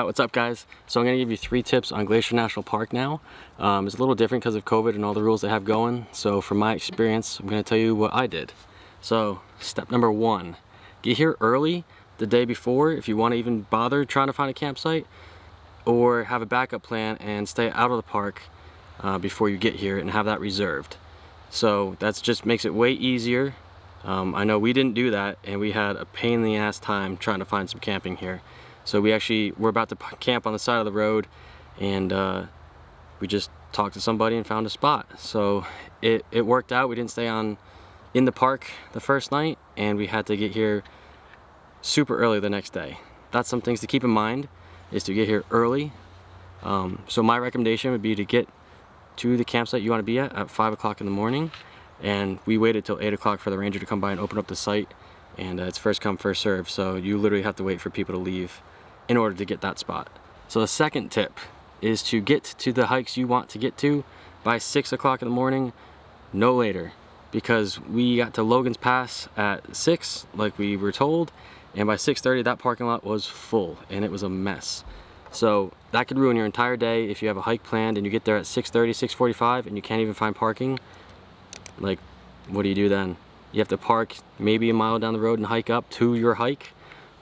What's up guys? So I'm going to give you 3 tips on Glacier National Park now. It's a little different because of COVID and all the rules they have going. So from my experience, I'm going to tell you what I did. So step number 1, get here early the day before if you want to even bother trying to find a campsite, or have a backup plan and stay out of the park before you get here and have that reserved. So that just makes it way easier. I know we didn't do that and we had a pain in the ass time trying to find some camping here. So we're about to camp on the side of the road, and we just talked to somebody and found a spot. So it worked out. We didn't stay in the park the first night, and we had to get here super early the next day. That's some things to keep in mind, is to get here early. So my recommendation would be to get to the campsite you want to be at 5 o'clock in the morning, and we waited till 8 o'clock for the ranger to come by and open up the site, and it's first come first serve, so you literally have to wait for people to leave in order to get that spot. So the second tip is to get to the hikes you want to get to by 6 o'clock in the morning, no later, because we got to Logan's Pass at 6 like we were told, and by 6:30 that parking lot was full and it was a mess. So that could ruin your entire day if you have a hike planned and you get there at 6:30, 6:45 and you can't even find parking. Like, what do you do then? You have to park maybe a mile down the road and hike up to your hike,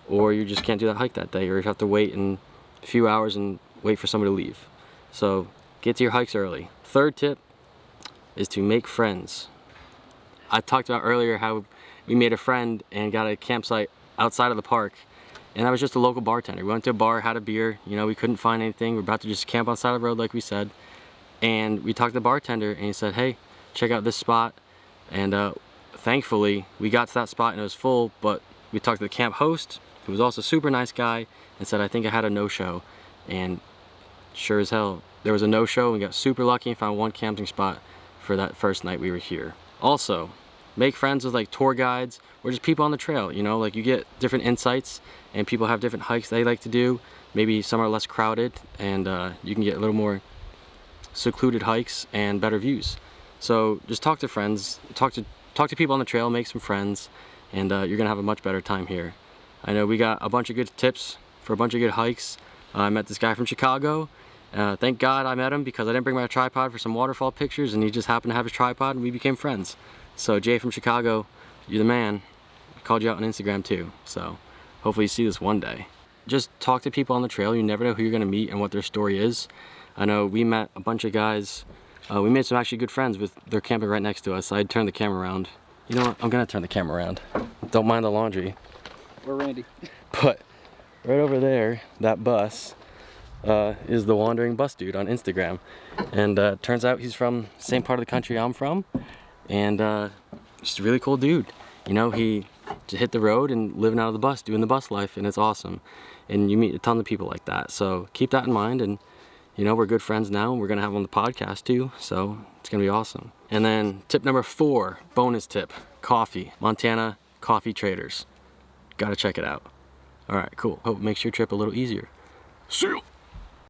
or you just can't do that hike that day, or you have to wait in a few hours and wait for somebody to leave. So get to your hikes early. Third tip is to make friends. I talked about earlier how we made a friend and got a campsite outside of the park, and that was just a local bartender. We went to a bar, had a beer, you know, we couldn't find anything. We're about to just camp on the side of the road like we said, and we talked to the bartender and he said, hey, check out this spot. And thankfully we got to that spot and it was full, but we talked to the camp host, who was also a super nice guy, and said I think I had a no-show, and sure as hell there was a no-show. We got super lucky and found one camping spot for that first night we were here. Also, make friends with like tour guides or just people on the trail, you know, like you get different insights and people have different hikes they like to do. Maybe some are less crowded, and you can get a little more secluded hikes and better views. So just talk to friends, talk to people on the trail, make some friends, and you're gonna have a much better time here. I know we got a bunch of good tips for a bunch of good hikes. I met this guy from Chicago. Thank God I met him, because I didn't bring my tripod for some waterfall pictures and he just happened to have his tripod and we became friends. So Jay from Chicago, you're the man. I called you out on Instagram too, so hopefully you see this one day. Just talk to people on the trail. You never know who you're gonna meet and what their story is. I know we met a bunch of guys. We made some actually good friends with, they're camping right next to us. I'd turn the camera around. You know what, I'm gonna turn the camera around. Don't mind the laundry. We're Randy. But right over there, that bus is the Wandering Bus Dude on Instagram. And turns out he's from the same part of the country I'm from. And just a really cool dude. You know, he just hit the road and living out of the bus, doing the bus life, and it's awesome. And you meet a ton of people like that. So keep that in mind, and you know, we're good friends now, and we're gonna have him on the podcast too, so it's gonna be awesome. And then tip number 4, bonus tip, coffee. Montana Coffee Traders. Gotta check it out. All right, cool. Hope it makes your trip a little easier. See you.